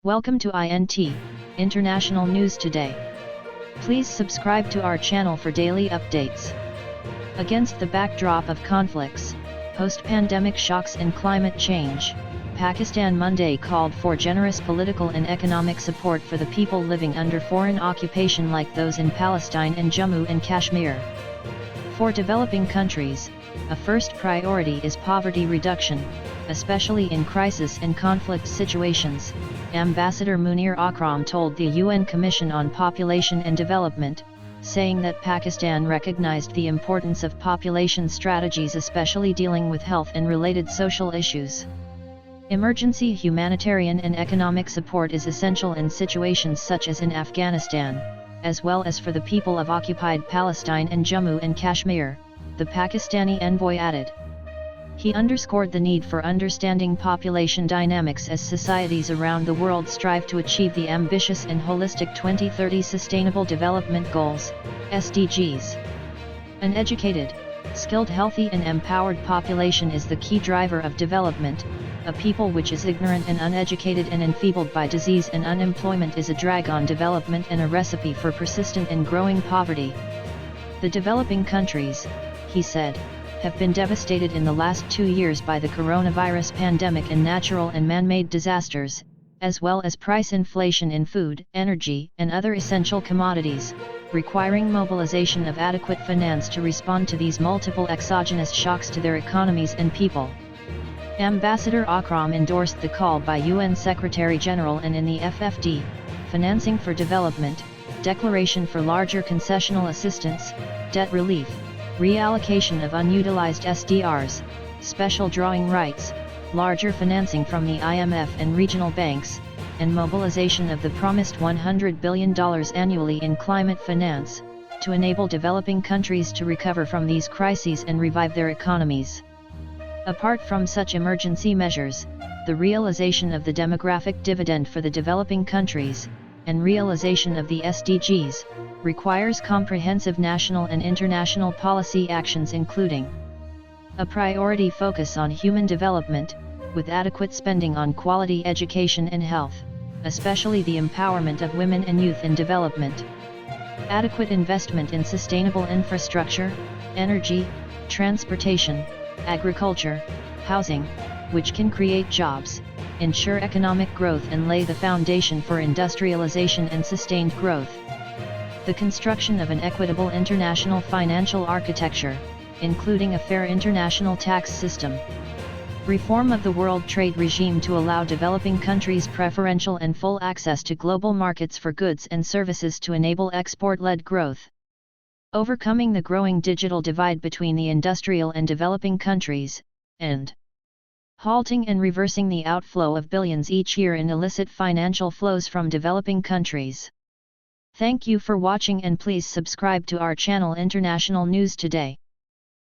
Welcome to International News Today. Please subscribe to our channel for daily updates. Against the backdrop of conflicts, post-pandemic shocks and climate change, Pakistan Monday called for generous political and economic support for the people living under foreign occupation like those in Palestine and Jammu and Kashmir. For developing countries, a first priority is poverty reduction, especially in crisis and conflict situations, Ambassador Munir Akram told the UN Commission on Population and Development, saying that Pakistan recognized the importance of population strategies, especially dealing with health and related social issues. Emergency humanitarian and economic support is essential in situations such as in Afghanistan, as well as for the people of occupied Palestine and Jammu and Kashmir, the Pakistani envoy added. He underscored the need for understanding population dynamics as societies around the world strive to achieve the ambitious and holistic 2030 Sustainable Development Goals, SDGs. An educated, skilled, healthy and empowered population is the key driver of development. A people which is ignorant and uneducated and enfeebled by disease and unemployment is a drag on development and a recipe for persistent and growing poverty. The developing countries, he said, have been devastated in the last 2 years by the coronavirus pandemic and natural and man-made disasters, as well as price inflation in food, energy, and other essential commodities, requiring mobilization of adequate finance to respond to these multiple exogenous shocks to their economies and people. Ambassador Akram endorsed the call by UN Secretary-General and in the FFD, Financing for Development, Declaration for larger concessional assistance, debt relief, reallocation of unutilized SDRs, special drawing rights, larger financing from the IMF and regional banks, and mobilization of the promised $100 billion annually in climate finance, to enable developing countries to recover from these crises and revive their economies. Apart from such emergency measures, the realization of the demographic dividend for the developing countries, and realization of the SDGs, requires comprehensive national and international policy actions including a priority focus on human development, with adequate spending on quality education and health, especially the empowerment of women and youth in development, adequate investment in sustainable infrastructure, energy, transportation, agriculture, housing, which can create jobs, ensure economic growth and lay the foundation for industrialization and sustained growth. The construction of an equitable international financial architecture, including a fair international tax system. Reform of the world trade regime to allow developing countries preferential and full access to global markets for goods and services to enable export-led growth. Overcoming the growing digital divide between the industrial and developing countries, and halting and reversing the outflow of billions each year in illicit financial flows from developing countries. Thank you for watching and please subscribe to our channel International News Today.